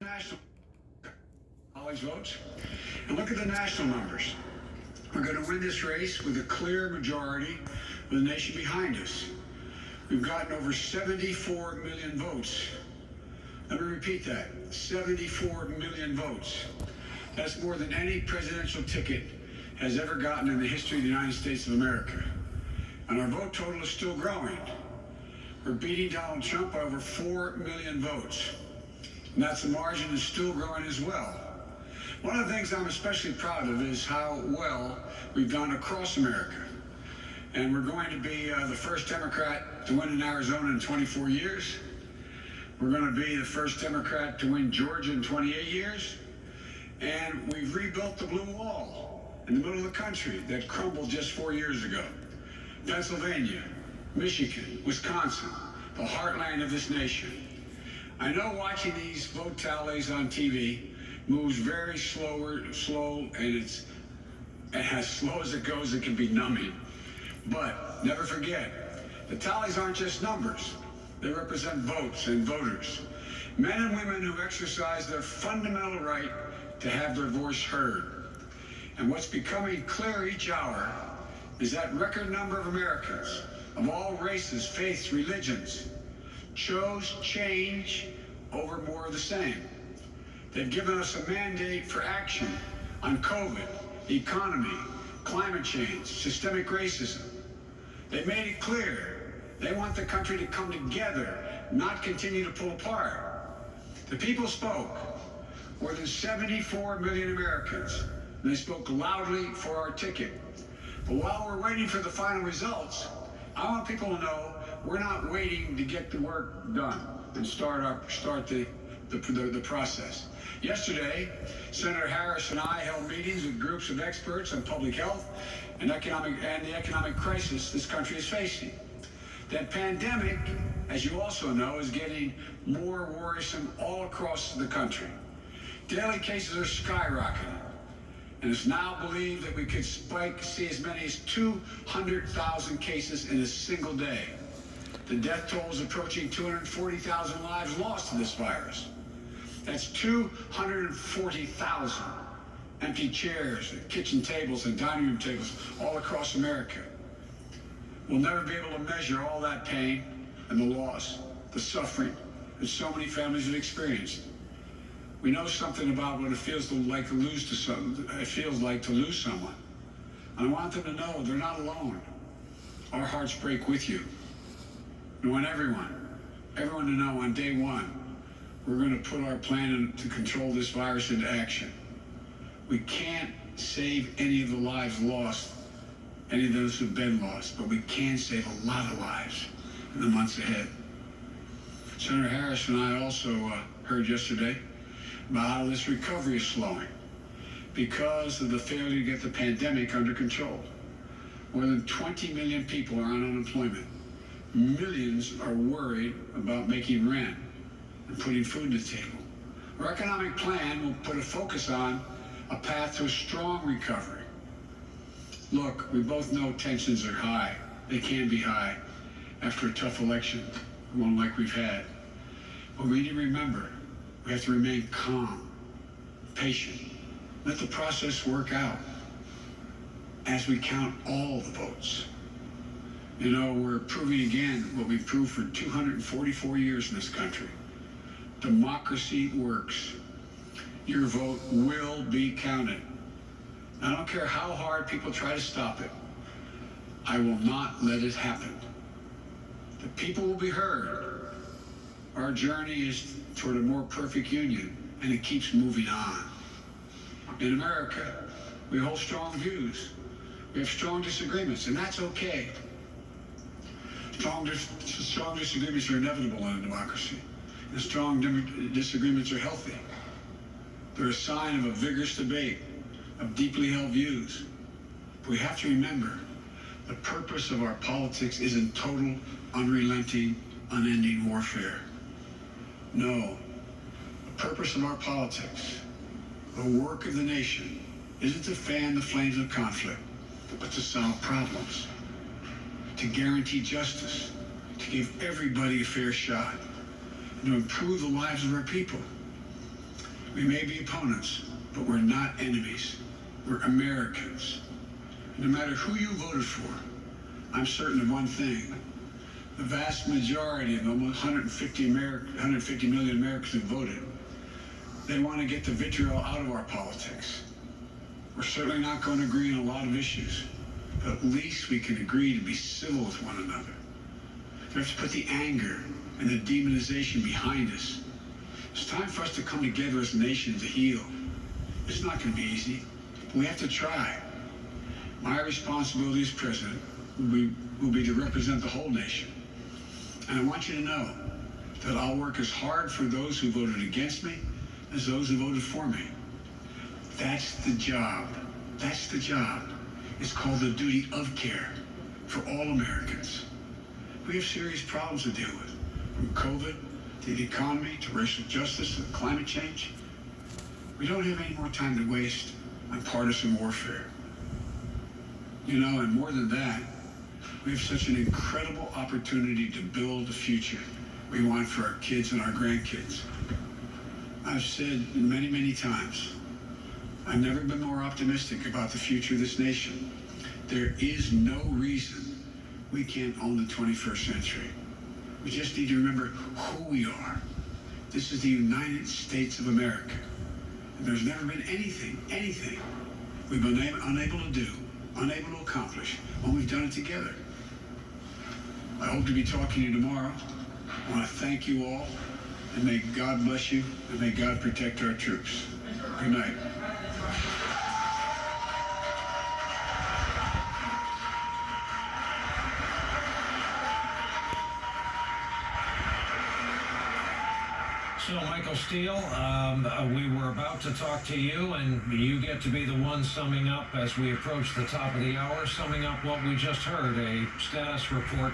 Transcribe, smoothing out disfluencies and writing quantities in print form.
National college votes and look at the national numbers. We're going to win this race with a clear majority of the nation behind us. We've gotten over 74 million votes. Let me repeat that. 74 million votes. That's more than any presidential ticket has ever gotten in the history of the United States of America. And our vote total is still growing. We're beating Donald Trump by over 4 million votes. And that's the margin is still growing as well. One of the things I'm especially proud of is how well we've done across America. And we're going to be the first Democrat to win in Arizona in 24 years. We're going to be the first Democrat to win Georgia in 28 years. And we've rebuilt the Blue Wall in the middle of the country that crumbled just 4 years ago. Pennsylvania, Michigan, Wisconsin, the heartland of this nation. I know watching these vote tallies on TV moves very slow, and it's as slow as it goes, it can be numbing. But never forget, the tallies aren't just numbers. They represent votes and voters. Men and women who exercise their fundamental right to have their voice heard. And what's becoming clear each hour is that record number of Americans of all races, faiths, religions chose change over more of the same. They've given us a mandate for action on COVID, the economy, climate change, systemic racism. They made it clear they want the country to come together, not continue to pull apart. The people spoke. More than 74 million Americans. And they spoke loudly for our ticket. But while we're waiting for the final results, I want people to know we're not waiting to get the work done and start the process. Yesterday, Senator Harris and I held meetings with groups of experts on public health and the economic crisis this country is facing. That pandemic, as you also know, is getting more worrisome all across the country. Daily cases are skyrocketing, and it's now believed that we could see as many as 200,000 cases in a single day. The death toll is approaching 240,000 lives lost to this virus. That's 240,000 empty chairs, kitchen tables, and dining room tables all across America. We'll never be able to measure all that pain and the loss, the suffering that so many families have experienced. We know something about what it feels like to lose someone. And I want them to know they're not alone. Our hearts break with you. We want everyone to know on day one, we're going to put our plan to control this virus into action. We can't save any of the lives lost, any of those who've been lost, but we can save a lot of lives in the months ahead. Senator Harris and I also heard yesterday about how this recovery is slowing because of the failure to get the pandemic under control. More than 20 million people are on unemployment. Millions are worried about making rent and putting food to the table. Our economic plan will put a focus on a path to a strong recovery. Look, we both know tensions are high. They can be high after a tough election, one like we've had. But we need to remember, we have to remain calm, patient. Let the process work out as we count all the votes. You know, we're proving again what we've proved for 244 years in this country. Democracy works. Your vote will be counted. I don't care how hard people try to stop it. I will not let it happen. The people will be heard. Our journey is toward a more perfect union, and it keeps moving on. In America, we hold strong views. We have strong disagreements, and that's okay. Strong disagreements are inevitable in a democracy, and strong disagreements are healthy. They're a sign of a vigorous debate, of deeply held views. But we have to remember, the purpose of our politics isn't total, unrelenting, unending warfare. No, the purpose of our politics, the work of the nation, isn't to fan the flames of conflict, but to solve problems, to guarantee justice, to give everybody a fair shot, and to improve the lives of our people. We may be opponents, but we're not enemies. We're Americans. No matter who you voted for, I'm certain of one thing. The vast majority of almost 150 million Americans who voted, they want to get the vitriol out of our politics. We're certainly not going to agree on a lot of issues, but at least we can agree to be civil with one another. We have to put the anger and the demonization behind us. It's time for us to come together as a nation to heal. It's not going to be easy, but we have to try. My responsibility as president will be to represent the whole nation. And I want you to know that I'll work as hard for those who voted against me as those who voted for me. That's the job. That's the job. It's called the duty of care for all Americans. We have serious problems to deal with, from COVID to the economy to racial justice to climate change. We don't have any more time to waste on partisan warfare. You know, and more than that, we have such an incredible opportunity to build the future we want for our kids and our grandkids. I've said many, many times, I've never been more optimistic about the future of this nation. There is no reason we can't own the 21st century. We just need to remember who we are. This is the United States of America. And there's never been anything we've been unable to do, unable to accomplish when we've done it together. I hope to be talking to you tomorrow. I want to thank you all, and may God bless you, and may God protect our troops. Good night. So, Michael Steele, we were about to talk to you, and you get to be the one summing up as we approach the top of the hour, summing up what we just heard, a status report.